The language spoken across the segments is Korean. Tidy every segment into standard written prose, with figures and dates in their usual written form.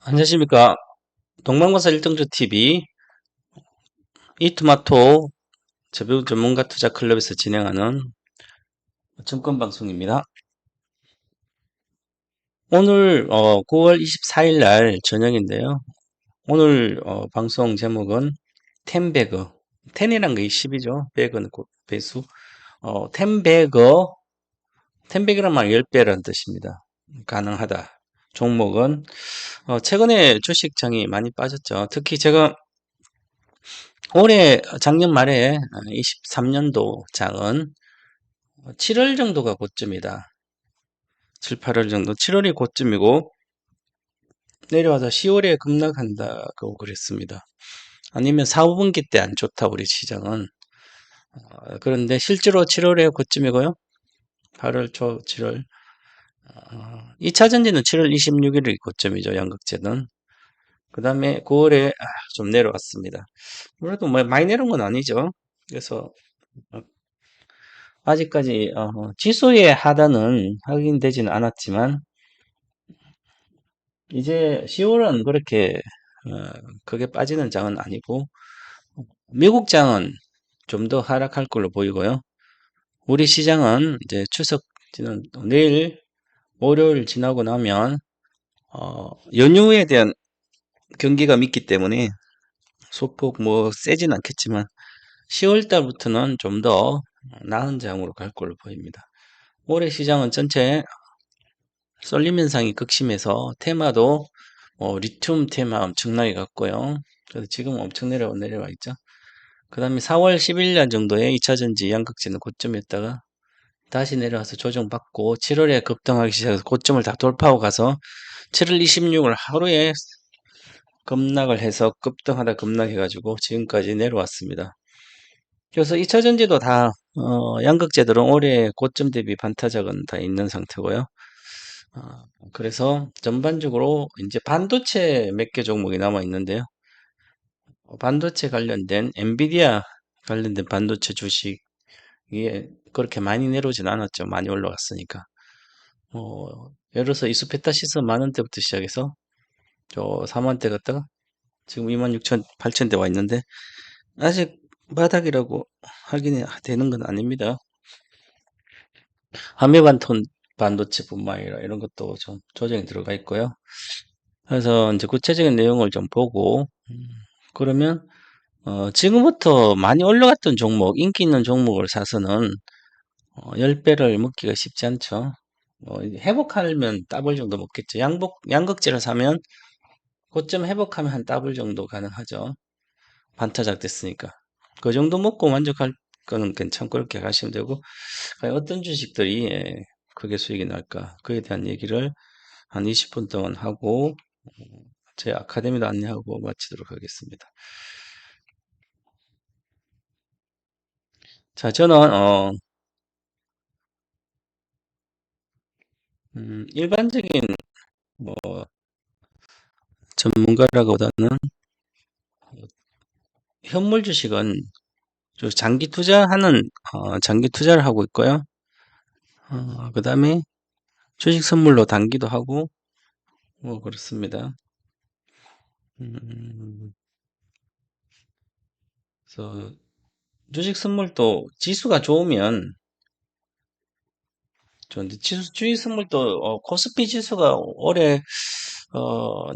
안녕하십니까. 동방건설 일등주 TV 이토마토 재배우 전문가 투자 클럽에서 진행하는 증권 방송입니다. 오늘 9월 24일 날 저녁인데요. 오늘 방송 제목은 10배거 10이란 게 10이죠. 배거는 배수. 10배거 10배거란 말 10배라는 뜻입니다. 가능하다. 종목은 최근에 주식장이 많이 빠졌죠. 특히 제가 올해 작년 말에 23년도 장은 7월 정도가 고점이다. 7, 8월 정도. 7월이 고점이고 내려와서 10월에 급락한다고 그랬습니다. 아니면 4, 5분기 때 안 좋다 우리 시장은. 그런데 실제로 7월에 고점이고요. 8월 초 7월. 2차 전지는 7월 26일이 고점이죠. 양극재는. 그 다음에 9월에 좀 내려왔습니다. 그래도 뭐 많이 내려온 건 아니죠. 그래서 아직까지 지수의 하단은 확인되지는 않았지만 이제 10월은 그렇게 크게 빠지는 장은 아니고 미국 장은 좀 더 하락할 걸로 보이고요. 우리 시장은 이제 추석 지난 내일 월요일 지나고 나면 연휴에 대한 경기가 있기 때문에 소폭 뭐 세진 않겠지만 10월 달부터는 좀 더 나은 장으로 갈 걸로 보입니다. 올해 시장은 전체 쏠림 현상이 극심해서 테마도 리튬 테마 엄청나게 갔고요. 그래서 지금 엄청 내려와 있죠. 그 다음에 4월 10일 날 정도에 2차전지 양극재는 고점이었다가 다시 내려와서 조정받고 7월에 급등하기 시작해서 고점을 다 돌파하고 가서 7월 26일 하루에 급락을 해서 급등하다 급락해가지고 지금까지 내려왔습니다. 그래서 2차전지도 다 양극재들은 올해 고점 대비 반타작은 다 있는 상태고요. 그래서 전반적으로 이제 반도체 몇 개 종목이 남아 있는데요. 반도체 관련된 엔비디아 관련된 반도체 주식이 그렇게 많이 내려오진 않았죠. 많이 올라갔으니까. 예를 들어서 이수페타시스 만 원대부터 시작해서 저 4만대 갔다가 지금 2만 6천, 8천대 와 있는데 아직 바닥이라고 하긴 되는 건 아닙니다. 한미반톤 반도체뿐만 아니라 이런 것도 좀 조정이 들어가 있고요. 그래서 이제 구체적인 내용을 좀 보고 그러면 지금부터 많이 올라갔던 종목, 인기 있는 종목을 사서는 10배를 먹기가 쉽지 않죠. 회복하면 더블 정도 먹겠죠. 양극재를 사면 고점 회복하면 한 더블 정도 가능하죠. 반타작 됐으니까. 그 정도 먹고 만족할 거는 괜찮고 그렇게 가시면 되고, 과연 어떤 주식들이 크게 수익이 날까? 그에 대한 얘기를 한 20분 동안 하고, 제 아카데미도 안내하고 마치도록 하겠습니다. 자, 저는, 일반적인 뭐 전문가라기보다는 현물 주식은 장기 투자하는 장기 투자를 하고 있고요. 그 다음에 주식 선물로 단기도 하고 뭐 그렇습니다. 음, 그래서 주식 선물도 지수가 좋으면 좋은데 주식 선물도 코스피 지수가 올해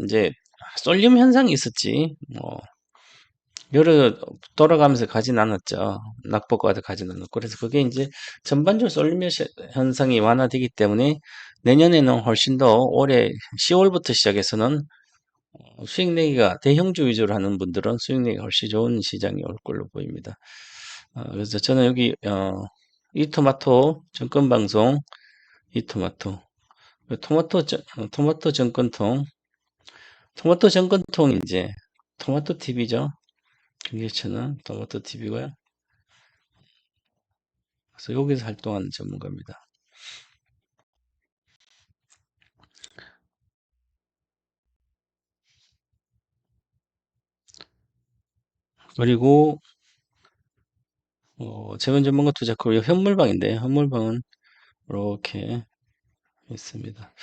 이제 쏠림 현상이 있었지. 여러 돌아가면서 가진 않았죠. 낙폭과 가진 않았고. 그래서 그게 이제 전반적으로 쏠림 현상이 완화되기 때문에 내년에는 훨씬 더 올해 10월부터 시작해서는 수익 내기가 대형주 위주로 하는 분들은 수익 내기가 훨씬 좋은 시장이 올 걸로 보입니다. 그래서 저는 여기 이토마토 증권방송 이토마토 토마토 증권통 토마토 증권통 이제 토마토 TV죠. 그게 저는 토마토 TV고요. 그래서 여기서 활동하는 전문가입니다. 그리고 재원 전문가 투자 클럽 현물방인데 현물방은 이렇게 있습니다.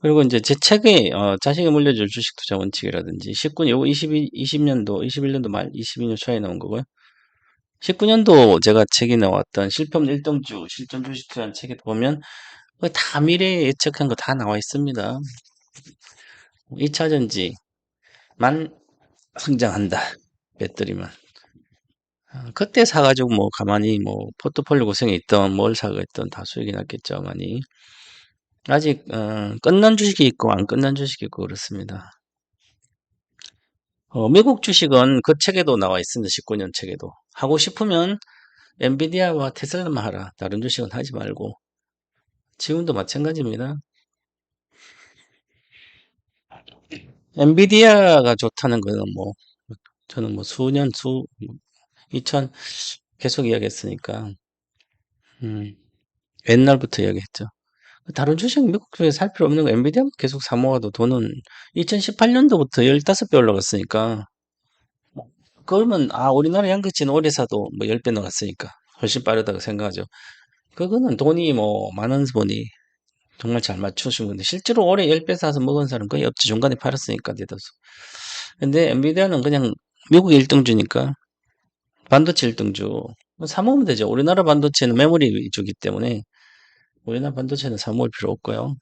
그리고 이제 제 책에 자식이 물려줄 주식 투자 원칙이라든지 19, 요거 20년도, 21년도 말, 22년 초에 나온 거고요. 19년도 제가 책이 나왔던 실패없는 1등주 실전 주식 투자라는 책에 보면 거의 다 미래 예측한 거 다 나와 있습니다. 2차전지만 성장한다. 배터리만. 그때 사가지고 뭐 가만히 뭐 포트폴리오 구성에 있던 뭘 사가 있던 다 수익이 났겠죠. 많이. 아직 끝난 주식이 있고 안 끝난 주식이 있고 그렇습니다. 미국 주식은 그 책에도 나와 있습니다. 19년 책에도. 하고 싶으면 엔비디아와 테슬라만 하라. 다른 주식은 하지 말고. 지금도 마찬가지입니다. 엔비디아가 좋다는 거는 뭐 저는 뭐 수년 2000 계속 이야기했으니까 옛날부터 이야기했죠. 다른 주식 미국 주식에 살 필요 없는 거 엔비디아 계속 사 모아도 돈은 2018년도부터 15배 올라갔으니까 그러면 우리나라 양극재는 오래 사도 뭐 10배 나갔으니까 훨씬 빠르다고 생각하죠. 그거는 돈이 뭐 많은 분이 정말 잘 맞추신 건데 실제로 올해 10배 사서 먹은 사람은 거의 없지. 중간에 팔았으니까 대다수. 근데 엔비디아는 그냥 미국 1등주니까 반도체 1등주 뭐 사 먹으면 되죠. 우리나라 반도체는 메모리 위주기 때문에 우리나라 반도체는 사 먹을 필요 없고요.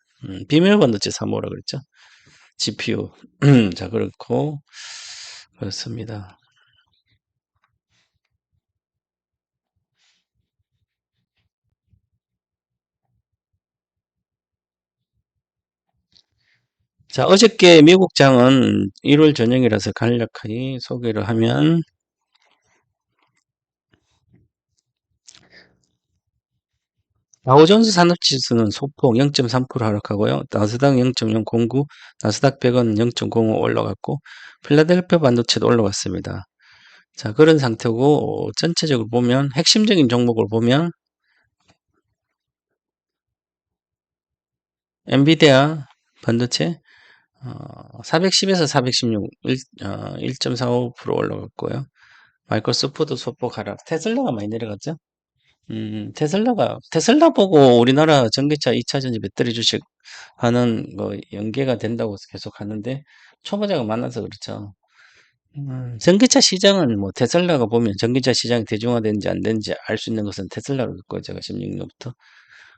비밀 반도체 사 먹으라 그랬죠. GPU. 자, 그렇고 그렇습니다. 자, 어저께 미국 장은 1월 전형이라서 간략하게 소개를 하면 다우존스 산업지수는 소폭 0.3% 하락하고요. 나스닥 0.009, 나스닥 100은 0.05 올라갔고 필라델피아 반도체도 올라갔습니다. 자, 그런 상태고 전체적으로 보면 핵심적인 종목을 보면 엔비디아 반도체 410에서 416 1.45% 올라갔고요. 마이크로소프트 소폭 하락, 테슬라가 많이 내려갔죠. 테슬라 보고 우리나라 전기차 2차전지 배터리 주식 하는 거 연계가 된다고 계속 하는데 초보자가 많아서 그렇죠. 전기차 시장은 뭐 테슬라가 보면 전기차 시장이 대중화되는지 안 되는지 알 수 있는 것은 테슬라로 듣고 제가 16년부터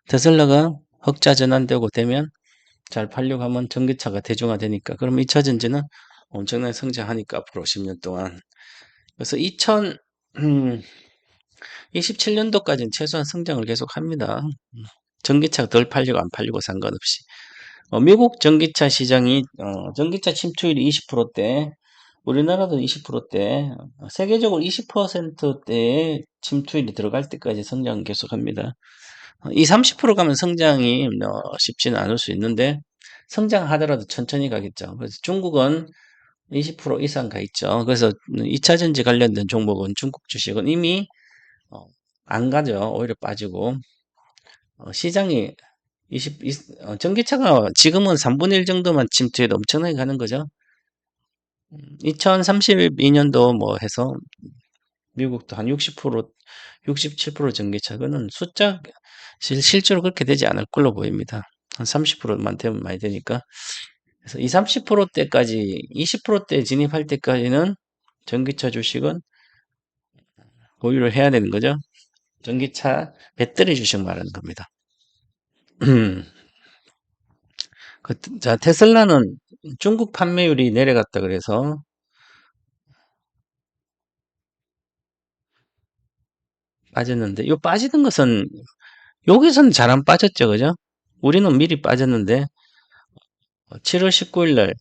테슬라가 흑자 전환되고 되면 잘 팔려고 하면 전기차가 대중화되니까 그럼 2차전지는 엄청나게 성장하니까 앞으로 10년 동안 그래서 2027년도까지는 최소한 성장을 계속합니다. 전기차가 덜 팔리고 안 팔리고 상관없이. 미국 전기차 시장이 전기차 침투율이 20%대, 우리나라도 20%대, 세계적으로 20%대의 침투율이 들어갈 때까지 성장 계속합니다. 30% 가면 성장이 쉽지는 않을 수 있는데 성장하더라도 천천히 가겠죠. 그래서 중국은 20% 이상 가 있죠. 그래서 2차전지 관련된 종목은 중국 주식은 이미 안 가죠. 오히려 빠지고 시장이 전기차가 지금은 3분의 1 정도만 침투해도 엄청나게 가는 거죠. 2032년도 뭐 해서 미국도 한 60%, 67% 전기차 그는 숫자 실제로 그렇게 되지 않을 걸로 보입니다. 한 30%만 되면 많이 되니까. 그래서 20, 30%대까지 20%대 진입할 때까지는 전기차 주식은 보유를 해야 되는 거죠. 전기차 배터리 주식 말하는 겁니다. 자, 테슬라는 중국 판매율이 내려갔다 그래서 빠졌는데, 요 빠지는 것은 여기서는 잘 안 빠졌죠, 그죠? 우리는 미리 빠졌는데 7월 19일 날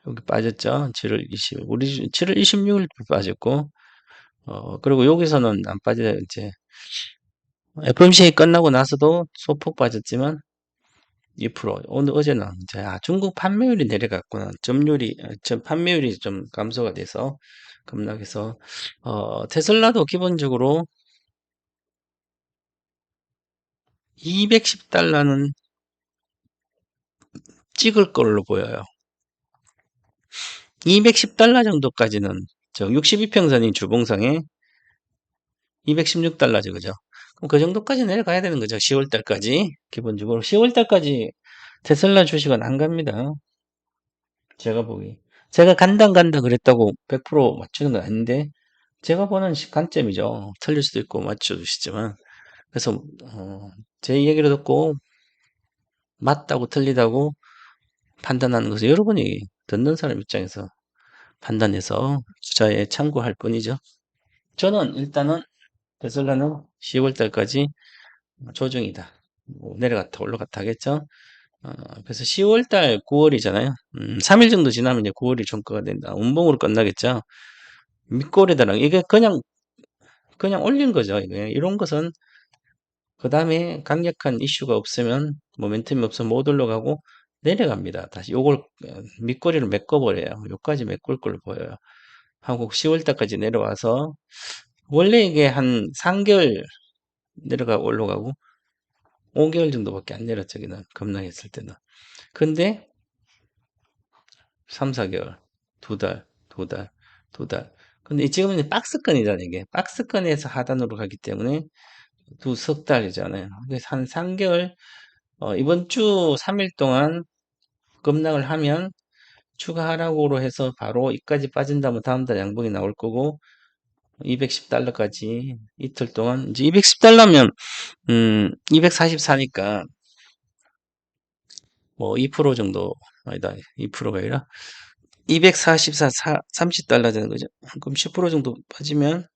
여기 빠졌죠. 7월 20일. 우리 7월 26일 빠졌고 그리고 여기서는 안 빠져요. 이제 FOMC 끝나고 나서도 소폭 빠졌지만 2% 오늘 어제는 이제 중국 판매율이 내려갔구나. 판매율이 좀 감소가 돼서 급락해서 테슬라도 기본적으로 210달러는 찍을 걸로 보여요. 210달러 정도까지는 62평선이 주봉상에 216달러죠, 그죠? 그럼 그 정도까지 내려가야 되는 거죠. 10월 달까지 기본적으로 10월 달까지 테슬라 주식은 안 갑니다. 제가 보기. 제가 간다 안 간다 그랬다고 100% 맞추는 건 아닌데 제가 보는 관점이죠. 틀릴 수도 있고 맞춰주시지만 그래서 제 얘기를 듣고 맞다고 틀리다고 판단하는 것은 여러분이 듣는 사람 입장에서 판단해서 투자에 참고할 뿐이죠. 저는 일단은 테슬라는 10월 달까지 조정이다. 뭐 내려갔다 올라갔다 하겠죠. 그래서 10월 달 9월이잖아요. 3일 정도 지나면 이제 9월이 종가가 된다. 운봉으로 끝나겠죠. 밑꼬리다랑 이게 그냥 올린 거죠. 이게 이런 것은 그 다음에 강력한 이슈가 없으면 모멘텀이 없으면 못 올라가고 내려갑니다. 다시 요걸 밑꼬리를 메꿔버려요. 요까지 메꿀 걸로 보여요. 한국 10월 달까지 내려와서 원래 이게 한 3개월 내려가 올라가고 5개월 정도밖에 안 내렸죠. 기는 급락했을 때는. 근데 3, 4개월, 두 달, 두 달, 두 달. 근데 지금은 박스권이잖아요. 이게 박스권에서 하단으로 가기 때문에 두 석 달이잖아요. 그래서 한 3개월 이번 주 3일 동안 급락을 하면 추가 하락으로 해서 바로 이까지 빠진다면 다음 달 양봉이 나올 거고 210달러까지 이틀 동안 이제 210달러면 244니까 뭐 2% 정도 아니다 2%가 아니라 244 30달러 되는 거죠. 그럼 10% 정도 빠지면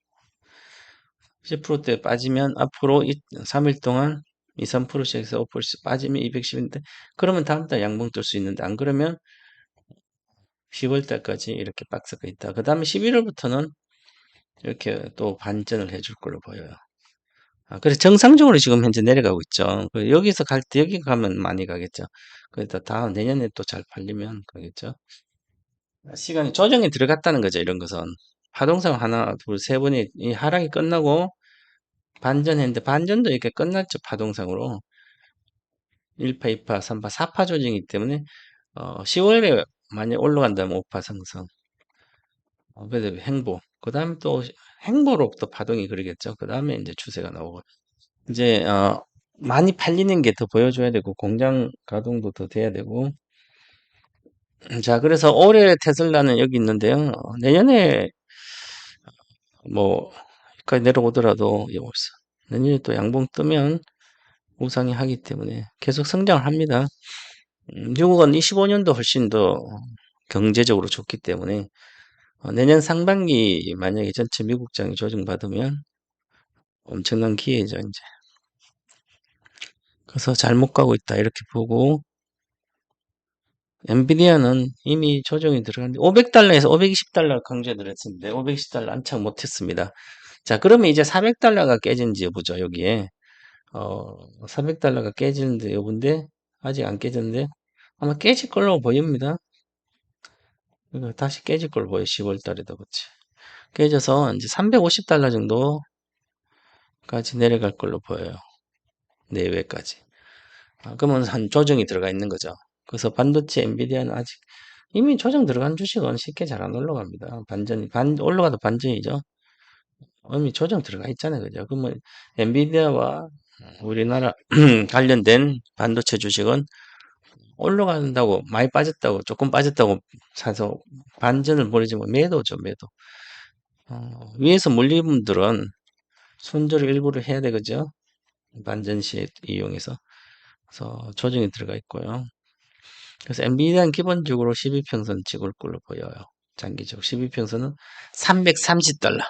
10%대 빠지면 앞으로 3일 동안 2, 3%씩 해서 5%씩 빠지면 210인데 그러면 다음 달 양봉 뜰 수 있는데 안 그러면 10월 달까지 이렇게 박스가 있다. 그 다음에 11월부터는 이렇게 또 반전을 해줄 걸로 보여요. 그래서 정상적으로 지금 현재 내려가고 있죠. 여기서 갈 때 여기 가면 많이 가겠죠. 그래서 다음 내년에 또 잘 팔리면 가겠죠. 시간이 조정이 들어갔다는 거죠. 이런 것은 파동성 하나, 둘, 세 번이 이 하락이 끝나고 반전했는데 반전도 이렇게 끝났죠. 파동상으로 1파, 2파, 3파, 4파 조정이기 때문에 10월에 만약 올라간다면 5파 상승. 그래서 행보. 그 다음에 또 행보로 또 파동이 그러겠죠. 그 다음에 이제 추세가 나오고. 이제, 많이 팔리는 게 더 보여줘야 되고, 공장 가동도 더 돼야 되고. 자, 그래서 올해 테슬라는 여기 있는데요. 내년에 뭐, 여기까지 내려오더라도, 내년에 또 양봉 뜨면 우상이 하기 때문에 계속 성장을 합니다. 미국은 25년도 훨씬 더 경제적으로 좋기 때문에 내년 상반기 만약에 전체 미국장이 조정받으면 엄청난 기회죠, 이제. 그래서 잘못 가고 있다, 이렇게 보고, 엔비디아는 이미 조정이 들어갔는데, 500달러에서 520달러 강조해드렸는데, 520달러 안착 못했습니다. 자, 그러면 이제 400달러가 깨진지 여부죠, 여기에. 400달러가 깨지는데 여부인데, 아직 안 깨졌는데, 아마 깨질 걸로 보입니다. 다시 깨질 걸로 보여요, 10월 달에도, 그치. 깨져서 이제 350달러 정도까지 내려갈 걸로 보여요. 내외까지. 그러면 한 조정이 들어가 있는 거죠. 그래서 반도체 엔비디아는 아직 이미 조정 들어간 주식은 쉽게 잘 안 올라갑니다. 올라가도 반전이죠. 이미 조정 들어가 있잖아요. 그죠? 그러면 엔비디아와 우리나라 관련된 반도체 주식은 올라간다고 많이 빠졌다고 조금 빠졌다고 사서 반전을 벌이지만 매도죠, 매도. 위에서 몰린 분들은 손절을 일부러 해야 되겠죠. 반전 시 이용해서. 그래서 조정이 들어가 있고요. 그래서 엔비디아는 기본적으로 12평선 찍을 걸로 보여요. 장기적으로 12평선은 330달러.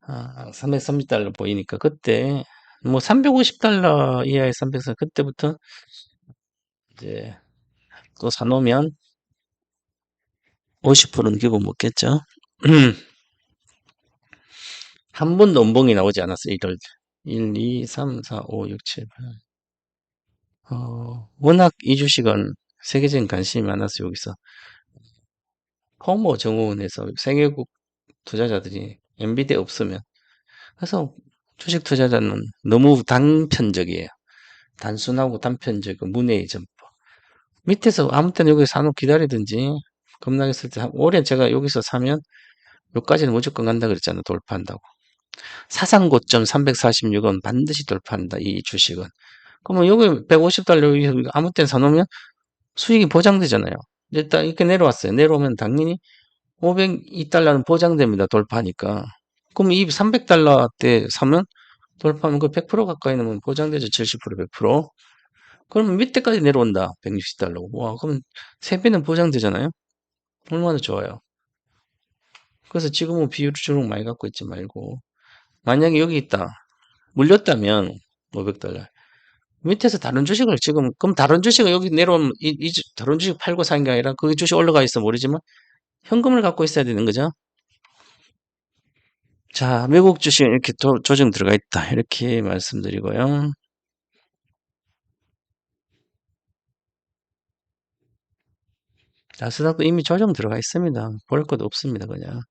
330달러 보이니까 그때 뭐 350달러 이하의 300선 그때부터 이제 또 사놓으면 50%는 기본 먹겠죠. 한 번도 음봉이 나오지 않았어요. 1, 2, 3, 4, 5, 6, 7, 8. 워낙 이 주식은 세계적인 관심이 많아서 여기서 포모 정오원에서 세계국 투자자들이 엔비디아 없으면 그래서 주식 투자자는 너무 단편적이에요. 단순하고 단편적이고 문외의 점포. 밑에서 아무 때나 여기 사놓고 기다리든지 급락했을 때 올해 제가 여기서 사면 여기까지는 무조건 간다 그랬잖아요. 돌파한다고. 사상 고점 346원 반드시 돌파한다. 이 주식은. 그러면 여기 150달러 아무 때나 사놓으면 수익이 보장되잖아요. 이제 딱 이렇게 내려왔어요. 내려오면 당연히 502달러는 보장됩니다. 돌파하니까. 그럼 이 300달러 때 사면 돌파하면 그 100% 가까이 넣으면 보장되죠. 70%, 100%. 그러면 밑에까지 내려온다. 160달러. 와, 그럼 3배는 보장되잖아요. 얼마나 좋아요. 그래서 지금은 비율 주로 많이 갖고 있지 말고 만약에 여기 있다. 물렸다면 500달러. 밑에서 다른 주식을 지금 그럼 다른 주식을 여기 내려오면 다른 주식 팔고 산 게 아니라 그 주식 올라가 있어 모르지만 현금을 갖고 있어야 되는 거죠. 자, 미국 주식 이렇게 조정 들어가 있다. 이렇게 말씀드리고요. 나스닥도 이미 조정 들어가 있습니다. 볼 것도 없습니다. 그냥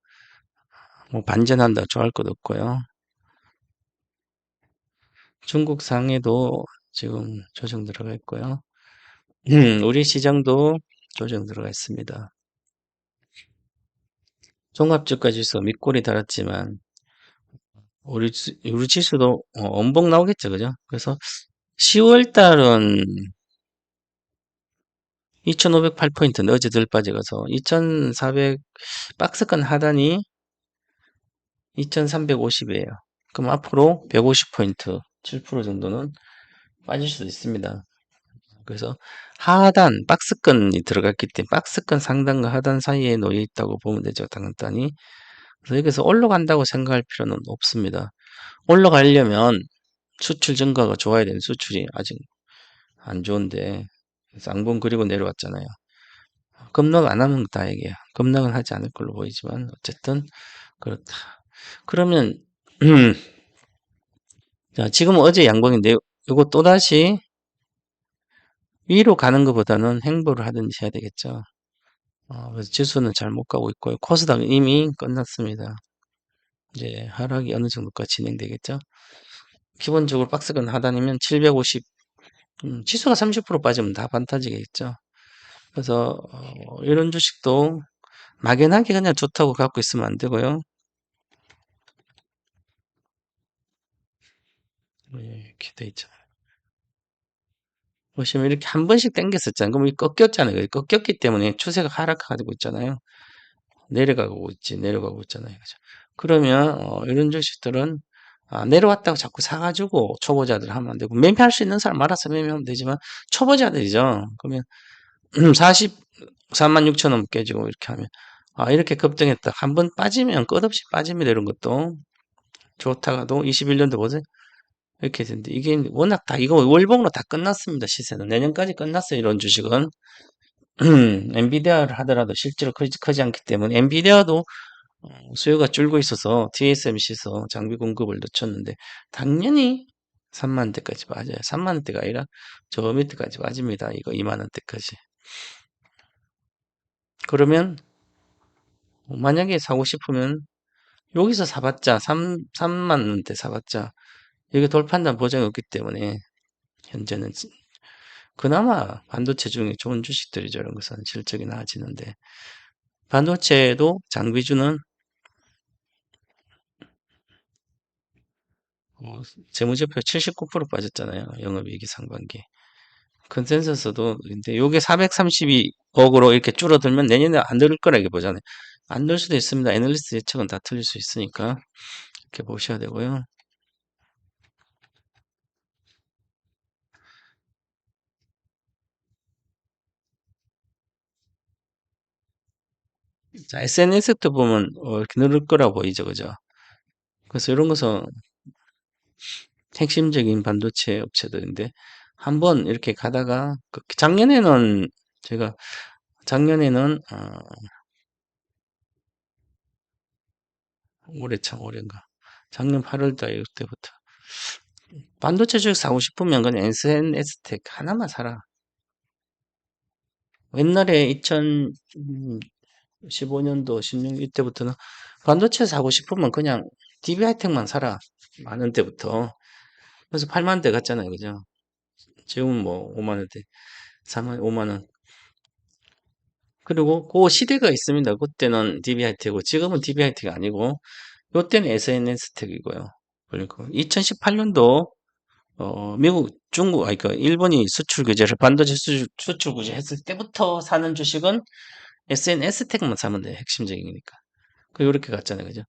뭐 반전한다 좋아할 것도 없고요. 중국 상해도 지금 조정 들어가 있고요. 우리 시장도 조정 들어가 있습니다. 종합주가 지수 밑골이 달았지만 우리 지수도 엄봉 나오겠죠, 그죠? 그래서 10월 달은 2508포인트 어제 덜 빠져가서 2400 박스권 하단이 2350이에요. 그럼 앞으로 150포인트 7% 정도는 빠질 수도 있습니다. 그래서 하단 박스권이 들어갔기 때문에 박스권 상단과 하단 사이에 놓여 있다고 보면 되죠. 간단히. 그래서 여기서 올라간다고 생각할 필요는 없습니다. 올라가려면 수출 증가가 좋아야 되는 수출이 아직 안 좋은데 쌍봉 그리고 내려왔잖아요. 급락 안 하면 다행이에요. 급락은 하지 않을 걸로 보이지만 어쨌든 그렇다. 그러면 자, 지금 어제 양봉인데 이거 또다시 위로 가는 것보다는 행보를 하든지 해야 되겠죠. 그래서 지수는 잘 못 가고 있고요. 코스닥은 이미 끝났습니다. 이제 하락이 어느 정도까지 진행되겠죠. 기본적으로 박스권 하단이면 750, 지수가 30% 빠지면 다 반타지겠죠. 그래서 이런 주식도 막연하게 그냥 좋다고 갖고 있으면 안 되고요. 이렇게 돼 있죠. 보시면 이렇게 한 번씩 당겼었잖아요. 그럼 꺾였잖아요. 꺾였기 때문에 추세가 하락하고 있잖아요. 내려가고 있잖아요. 그죠? 그러면 이런 주식들은 내려왔다고 자꾸 사가지고 초보자들 하면 안 되고 매매할 수 있는 사람 알아서 매매하면 되지만 초보자들이죠. 그러면 44만 6천 원 깨지고 이렇게 하면 이렇게 급등했다. 한 번 빠지면 끝없이 빠집니다. 이런 것도 좋다가도 21년도 보세요. 이렇게 되는데 이게 워낙 다 이거 월봉으로 다 끝났습니다. 시세는 내년까지 끝났어요. 이런 주식은 엔비디아를 하더라도 실제로 크지 않기 때문에 엔비디아도 수요가 줄고 있어서 TSMC에서 장비 공급을 늦췄는데 당연히 3만 원대까지 맞아요. 3만 원대가 아니라 저 밑에까지 맞습니다. 이거 2만 원대까지. 그러면 만약에 사고 싶으면 여기서 사봤자 3만 원대 사봤자 여기 돌파한다는 보장이 없기 때문에 현재는 그나마 반도체 중에 좋은 주식들이죠. 이런 것은 실적이 나아지는데 반도체도 장비주는 재무제표 79% 빠졌잖아요. 영업이익이 상반기. 컨센서스도 근데 요게 432억으로 이렇게 줄어들면 내년에 안 늘 거라 이렇게 보잖아요. 안 늘 수도 있습니다. 애널리스트 예측은 다 틀릴 수 있으니까 이렇게 보셔야 되고요. 자, SNS도 보면 이렇게 늘을 거라고 보이죠, 그죠? 그래서 이런 것은 핵심적인 반도체 업체들인데 한번 이렇게 가다가 작년에는 제가 작년에는 올해 참 올해인가 작년 8월달 이때부터 반도체 주식 사고 싶으면 그냥 SNS텍 하나만 사라. 옛날에 2015년도 16 이때부터는 반도체 사고 싶으면 그냥 DB하이텍만 사라. 많은 때부터. 그래서 8만 대 갔잖아요. 그죠? 지금은 뭐 5만 원대, 4만, 5만 원. 그리고 그 시대가 있습니다. 그때는 DB하이텍이고 지금은 DB하이텍이 아니고 요때는 SNS텍이고요. 그러니까 2018년도 미국, 중국, 아니, 그, 일본이 수출 규제를, 반도체 수출 규제 했을 때부터 사는 주식은 SNS 택만 사면 돼요. 핵심적이니까. 요렇게 갔잖아요. 그죠?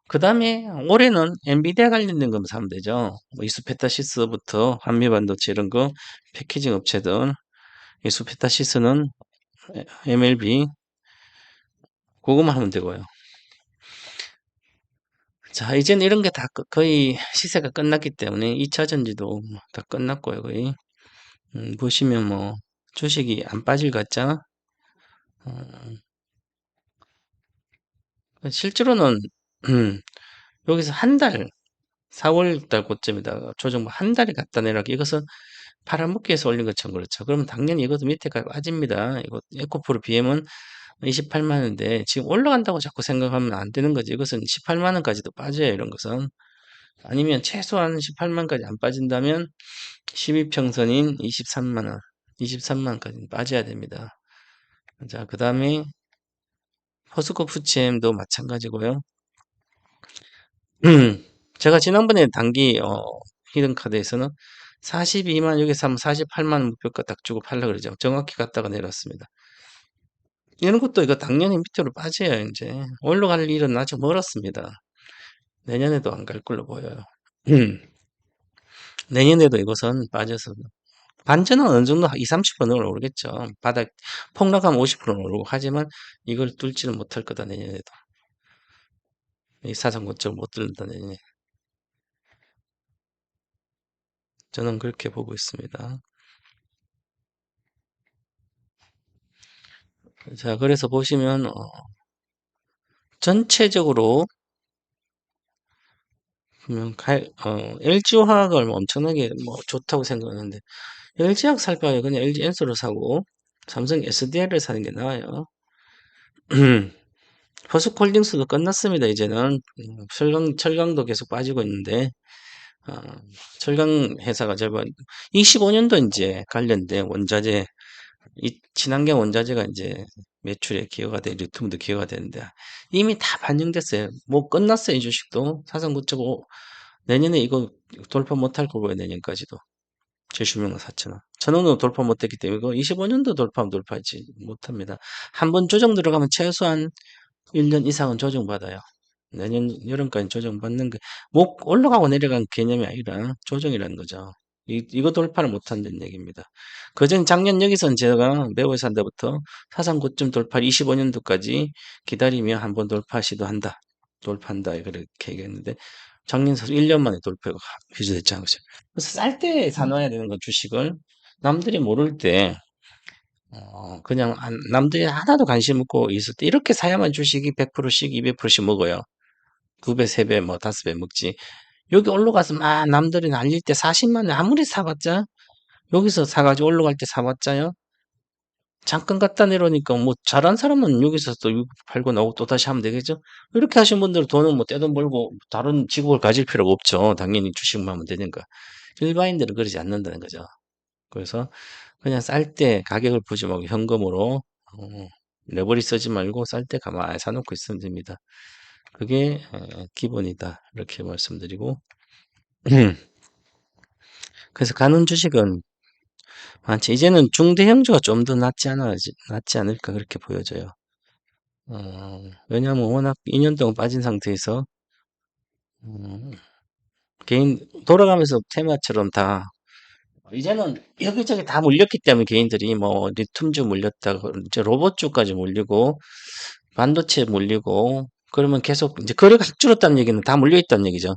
그 다음에 올해는 엔비디아 관련된 것만 사면 되죠. 뭐 이수페타시스부터 한미반도체 이런 거, 패키징 업체들, 이수페타시스는 MLB, 그거만 하면 되고요. 자, 이제는 이런 게 다 거의 시세가 끝났기 때문에 2차 전지도 다 끝났고요. 거의. 보시면 뭐 주식이 안 빠질 것 같죠? 어, 실제로는 여기서 한 달, 4월 달 고점에다가 조정 한 달이 갖다 내라고 이것은 팔아먹기 위해서 올린 것처럼 그렇죠. 그러면 당연히 이것도 밑에까지 빠집니다. 이거 에코프로 BM은 28만 원인데 지금 올라간다고 자꾸 생각하면 안 되는 거지. 이것은 18만 원까지도 빠져요. 이런 것은. 아니면 최소한 18만까지 안 빠진다면 12평선인 23만 원, 23만 원까지 빠져야 됩니다. 자, 그 다음에 포스코 푸치엠도 마찬가지고요. 제가 지난번에 단기 히든카드에서는 42만 여기서 하면 48만 목표가 딱 주고 팔라 그러죠. 정확히 갔다가 내렸습니다. 이런 것도 이거 당연히 밑으로 빠져요. 이제 올라갈 일은 아직 멀었습니다. 내년에도 안 갈 걸로 보여요. 내년에도 이것은 빠져서 반전은 어느 정도 2, 30%는 오르겠죠. 바닥 폭락하면 50%는 오르고 하지만 이걸 뚫지는 못할 거다 내년에도. 이 사상 고점을 못 뚫는다 내년에. 저는 그렇게 보고 있습니다. 자, 그래서 보시면 전체적으로 보면 LG화학을 엄청나게 뭐 좋다고 생각하는데 LG화학 살 바에 그냥 LG엔솔을 사고 삼성 SDI를 사는 게 나아요. 포스코홀딩스도 끝났습니다. 이제는 철강도 계속 빠지고 있는데 어, 철강 회사가 절반 25년도 이제 관련된 원자재 이 친환경 원자재가 이제 매출에 기여가 돼, 유통도 기여가 되는데 이미 다 반영됐어요. 뭐 끝났어요, 이 주식도. 사상 고점 내년에 이거 돌파 못할 거고요, 내년까지도. 70명 4천원. 천원도 돌파 못했기 때문에 이거 25년도 돌파하면 돌파하지 못합니다. 한 번 조정 들어가면 최소한 1년 이상은 조정받아요. 내년 여름까지 조정받는 게, 목 올라가고 내려간 개념이 아니라 조정이라는 거죠. 이거 돌파를 못한다는 얘기입니다. 그전 작년 여기선 제가 매월 산다부터 사상 고점 돌파 25년도까지 기다리며 한번 돌파 시도한다. 돌파한다. 그렇게 얘기했는데 작년 1년 만에 돌파가 휘소됐잖아요. 그래서 쌀 때 사놔야 되는 거 주식을 남들이 모를 때 그냥 남들이 하나도 관심 없고 있을 때 이렇게 사야만 주식이 100%씩 200%씩 먹어요. 2배, 3배, 뭐 5배 먹지. 여기 올라가서 막 남들이 날릴 때 40만 원 아무리 사봤자 여기서 사가지고 올라갈 때 사봤자요. 잠깐 갖다 내려오니까 뭐 잘한 사람은 여기서 또 팔고 나오고 또 다시 하면 되겠죠. 이렇게 하신 분들은 돈은 뭐 떼돈 벌고 다른 직업을 가질 필요가 없죠. 당연히 주식만 하면 되니까. 일반인들은 그러지 않는다는 거죠. 그래서 그냥 쌀 때 가격을 보지 말고 현금으로 레버리 쓰지 말고 쌀 때 가만히 사놓고 있으면 됩니다. 그게 기본이다. 이렇게 말씀드리고 그래서 가는 주식은 많지. 이제는 중대형주가 좀 더 낫지 않을까 그렇게 보여져요. 왜냐하면 워낙 2년 동안 빠진 상태에서 음, 개인 돌아가면서 테마처럼 다 이제는 여기저기 다 물렸기 때문에 개인들이 뭐 리튬주 물렸다고 이제 로봇주까지 물리고 반도체 물리고 그러면 계속 이제 거래가 확 줄었다는 얘기는 다 물려 있다는 얘기죠.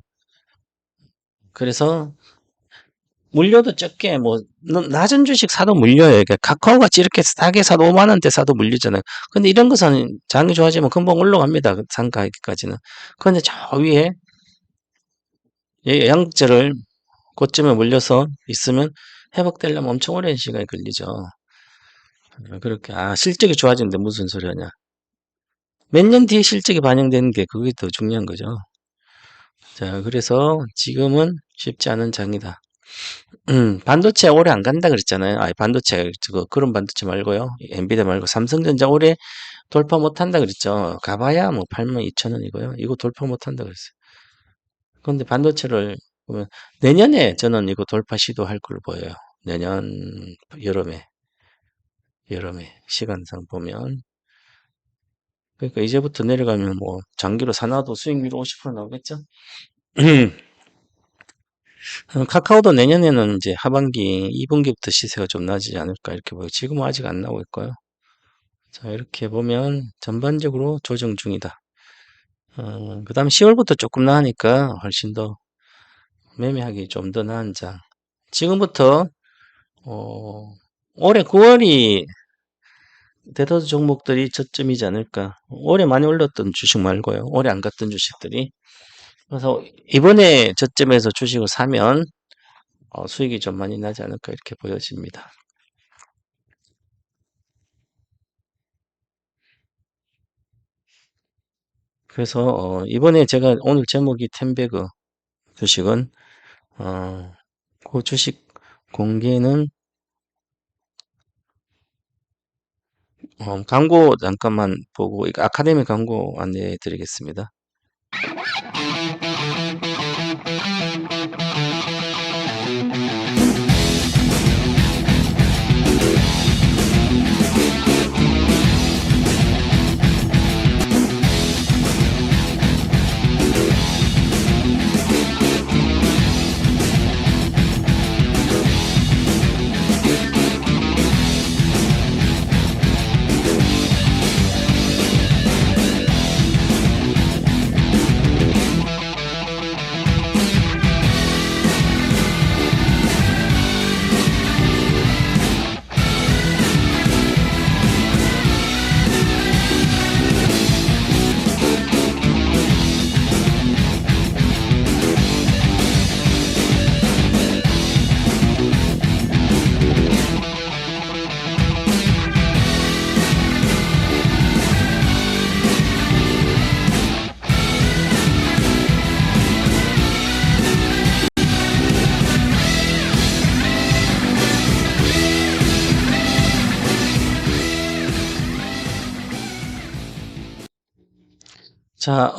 그래서 물려도 적게 뭐 낮은 주식 사도 물려요. 그러니까 카카오 같이 이렇게 싸게 사도 5만 원대 사도 물리잖아요. 근데 이런 것은 장이 좋아지면 금방 올라갑니다. 상가까지는. 그런데 저 위에 양극재를 고점에 물려서 있으면 회복되려면 엄청 오랜 시간이 걸리죠. 그렇게 실적이 좋아지는데 무슨 소리 하냐. 몇 년 뒤에 실적이 반영되는 게 그게 더 중요한 거죠. 자, 그래서 지금은 쉽지 않은 장이다. 반도체 오래 안 간다 그랬잖아요. 반도체, 그런 반도체 말고요. 엔비디아 말고 삼성전자 올해 돌파 못 한다 그랬죠. 가봐야 뭐 82,000원이고요. 이거 돌파 못 한다 그랬어요. 그런데 반도체를 그러면 내년에 저는 이거 돌파 시도할 걸로 보여요. 내년 여름에 시간상 보면. 그러니까 이제부터 내려가면 뭐 장기로 사놔도 수익률 50% 나오겠죠? 카카오도 내년에는 이제 하반기 2분기부터 시세가 좀 나아지지 않을까 이렇게 보여요. 지금은 아직 안 나오고 있고요. 자, 이렇게 보면 전반적으로 조정 중이다. 그 다음 10월부터 조금 나으니까 훨씬 더 매매하기 좀 더 나은 장. 지금부터, 올해 9월이 대다수 종목들이 저점이지 않을까. 올해 많이 올랐던 주식 말고요. 올해 안 갔던 주식들이. 그래서 이번에 저점에서 주식을 사면 수익이 좀 많이 나지 않을까 이렇게 보여집니다. 그래서 이번에 제가 오늘 제목이 텐베그 주식은 그 주식 공개는 광고 잠깐만 보고 이거 아카데미 광고 안내해 드리겠습니다. 자,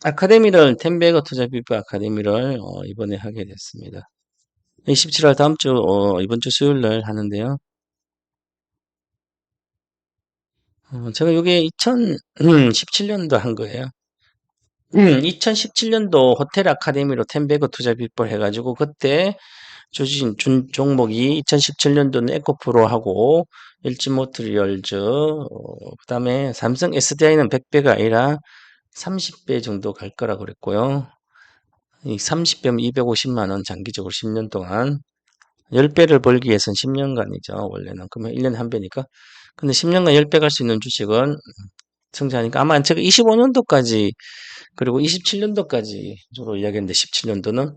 아카데미를 텐베거 투자비브 아카데미를 이번에 하게 됐습니다. 27월 다음 주 이번 주 수요일 날 하는데요. 제가 이게 2017년도 한 거예요. 2017년도 호텔 아카데미로 텐베거 투자 빅볼 해가지고 그때 주신 준 종목이 2017년도는 에코프로하고 일진모터리얼즈 그다음에 삼성 SDI는 100배가 아니라 30배 정도 갈 거라고 그랬고요. 이 30배면 250만 원 장기적으로 10년 동안 10배를 벌기 위해서는 10년간이죠. 원래는. 그러면 1년에 한 배니까. 근데 10년간 10배 갈 수 있는 주식은 성장하니까 아마 제가 25년도까지 그리고 27년도까지 주로 이야기했는데 17년도는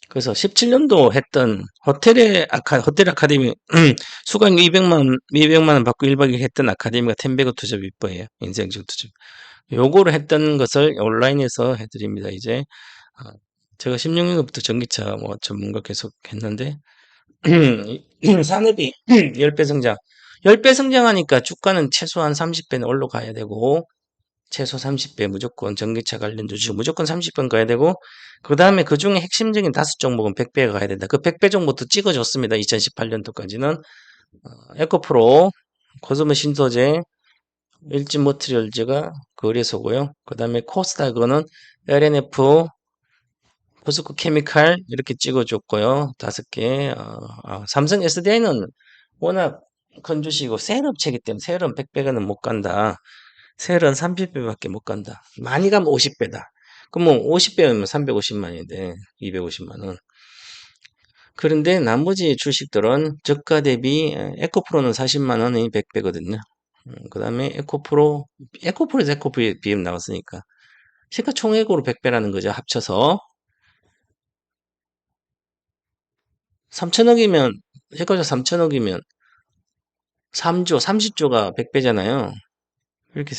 그래서 17년도 했던 호텔 아카데미 수강 200만 원 받고 1박 2일 했던 아카데미가 텐베거 투자 윗버예요. 인생적 투자. 요거를 했던 것을 온라인에서 해드립니다. 이제 제가 16년도부터 전기차 뭐 전문가 계속 했는데 산업이 10배 성장. 10배 성장하니까 주가는 최소한 30배는 올라가야 되고 최소 30배 무조건 전기차 관련 주식 무조건 30번 가야 되고 그 다음에 그 중에 핵심적인 5종목은 100배가 가야 된다. 그 100배 종목도 찍어줬습니다. 2018년도까지는 에코프로, 코스모 신소재, 일진머티리얼즈가 거래소고요. 그 다음에 코스닥은 LNF, 포스코 케미칼 이렇게 찍어줬고요. 5개. 삼성 SDI는 워낙 큰 주식이고 세일업체이기 때문에 세일은 100배가는 못 간다. 세일은 30배밖에 못 간다. 많이 가면 50배다. 그럼 뭐 50배면 350만인데 250만 원. 그런데 나머지 주식들은 저가 대비 에코프로는 40만 원이 100배거든요. 그 다음에 에코프로에서 에코프로 비임 나왔으니까 시가총액으로 100배라는 거죠. 합쳐서 3천억이면 시가총 3천억이면 3조, 30조가 100배잖아요. 이렇게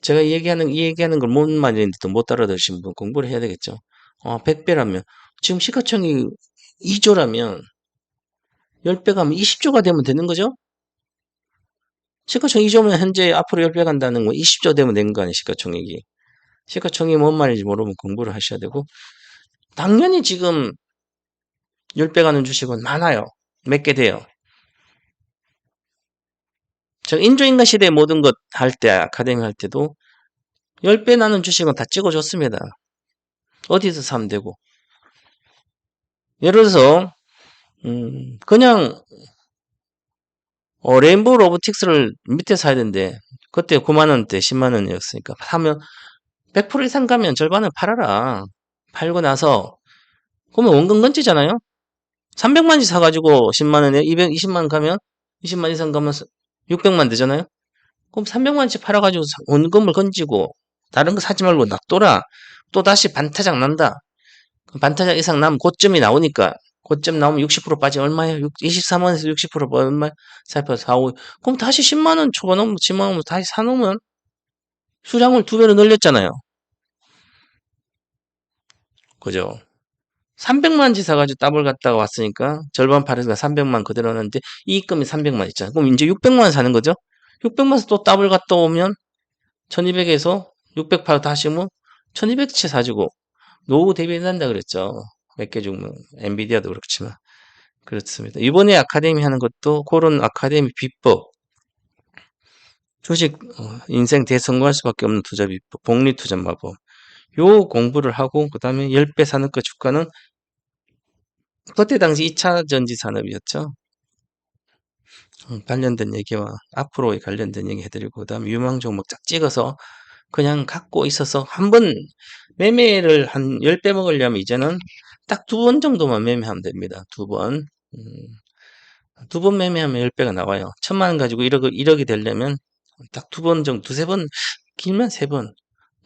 제가 이 얘기하는 걸 뭔 말인지도 못 알아들으신 분 공부를 해야 되겠죠. 100배라면 지금 시가총이 2조라면 10배 가면 20조가 되면 되는 거죠? 시가총 2조면 현재 앞으로 10배 간다는 건 20조 되면 되는 거 아니에요, 시가총액이. 시가총액이 뭔 말인지 모르면 공부를 하셔야 되고 당연히 지금 10배 가는 주식은 많아요. 몇 개 돼요. 저 인조인간 시대의 모든 것 할 때, 아카데미 할 때도 10배 나는 주식은 다 찍어줬습니다. 어디서 사면 되고. 예를 들어서, 그냥, 레인보우 로보틱스를 밑에 사야 되는데, 그때 9만원대, 10만원이었으니까, 사면 100% 이상 가면 절반을 팔아라. 팔고 나서, 그러면 원금 건지잖아요? 300만원치 사가지고 10만원에 220만원 가면, 20만 이상 가면 600만 되잖아요? 그럼 300만원치 팔아가지고 원금을 건지고, 다른 거 사지 말고 놔둬라. 또 다시 반타작 난다. 반타작 이상 나면 고점이 나오니까 고점 나오면 60% 빠지면 얼마예요? 23만원에서 60% 얼마? 4%, 4, 5. 그럼 다시 10만원 초반오면 10만원 다시 사놓으면 수량을 2배로 늘렸잖아요. 그죠? 300만원치 사가지고 더블 갔다가 왔으니까 절반 팔아서 300만 그대로 하는데 이익금이 300만 있잖아. 그럼 이제 600만원 사는 거죠? 600만원에서 또 더블 갔다 오면 1200에서 600 팔아 다시 뭐 1200채 사주고 노후 대비한다 그랬죠. 몇 개 중에 엔비디아도 그렇지만. 그렇습니다. 이번에 아카데미 하는 것도 그런 아카데미 비법, 주식 인생 대성공할 수밖에 없는 투자 비법, 복리 투자 마법. 요 공부를 하고 그다음에 10배 사는 거 주가는 그때 당시 2차 전지 산업이었죠. 관련된 얘기와 앞으로의 관련된 얘기 해드리고 그다음에 유망 종목 쫙 찍어서 그냥 갖고 있어서 한번 매매를 한 10배 먹으려면 이제는 딱 2번 정도만 매매하면 됩니다. 2번. 2번 매매하면 10배가 나와요. 1000만원 가지고 1억이 되려면 딱 2번 정도, 두세 번, 길면 3번.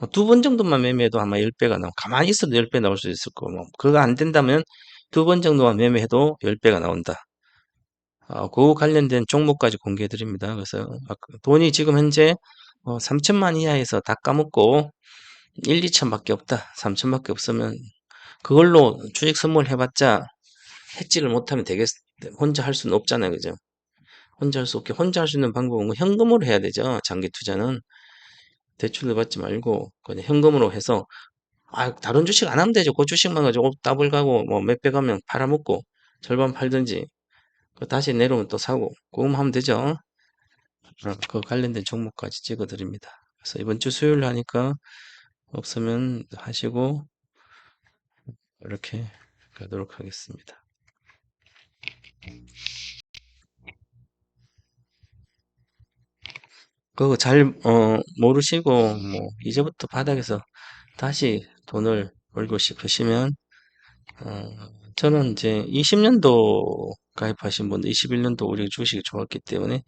2번 정도만 매매해도 아마 10배가 나와. 가만히 있어도 10배 나올 수 있을 거고, 뭐, 그거 안 된다면 2번 정도만 매매해도 10배가 나온다. 그 관련된 종목까지 공개해 드립니다. 그래서 돈이 지금 현재 3천만 이하에서 다 까먹고 1, 2천밖에 없다. 3천밖에 없으면 그걸로 주식 선물 해봤자 해지를 못하면 되겠, 혼자 할 수는 없잖아요. 그죠? 혼자 할 수 없게 혼자 할 수 있는 방법은 뭐 현금으로 해야 되죠. 장기 투자는 대출을 받지 말고 그냥 현금으로 해서 다른 주식 안 하면 되죠. 그 주식만 가지고 더블 가고 뭐 몇 배 가면 팔아먹고 절반 팔든지 다시 내려오면 또 사고 그거만 하면 되죠. 그 관련된 종목까지 찍어 드립니다. 그래서 이번 주 수요일 하니까 없으면 하시고 이렇게 가도록 하겠습니다. 그거 잘 모르시고 뭐 이제부터 바닥에서 다시 돈을 벌고 싶으시면 어, 저는 이제 20년도 가입하신 분들 21년도 우리 주식이 좋았기 때문에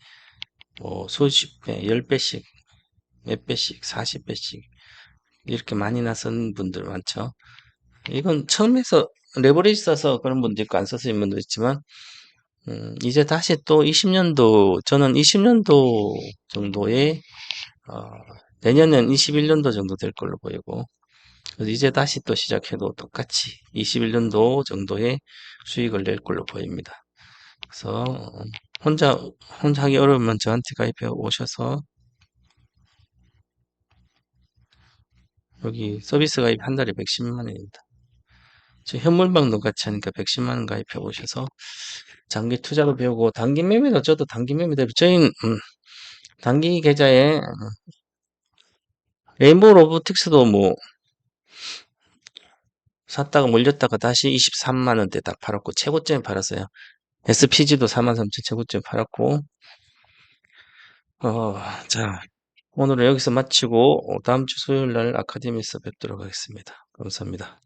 뭐 수십 배, 10배씩, 몇 배씩, 40배씩 이렇게 많이 나선 분들 많죠. 이건 처음에서 레버리지 써서 그런 분도 있고 안 써서 분도 있지만 이제 다시 또 20년도 저는 20년도 정도에 어, 내년엔 21년도 정도 될 걸로 보이고 그래서 이제 다시 또 시작해도 똑같이 21년도 정도의 수익을 낼 걸로 보입니다. 그래서 혼자 하기 어려우면 저한테 가입해 오셔서 여기 서비스 가입 한 달에 110만 원입니다. 저 현물방도 같이 하니까 110만 원 가입해 오셔서 장기 투자도 배우고 단기 매매도 저도 단기 매매도 저희는 단기 계좌에 레인보우 로보틱스도 뭐 샀다가 몰렸다가 다시 23만 원대 딱 팔았고 최고점에 팔았어요. SPG도 43,000 최고점에 팔았고 자 오늘은 여기서 마치고 다음 주 수요일 날 아카데미에서 뵙도록 하겠습니다. 감사합니다.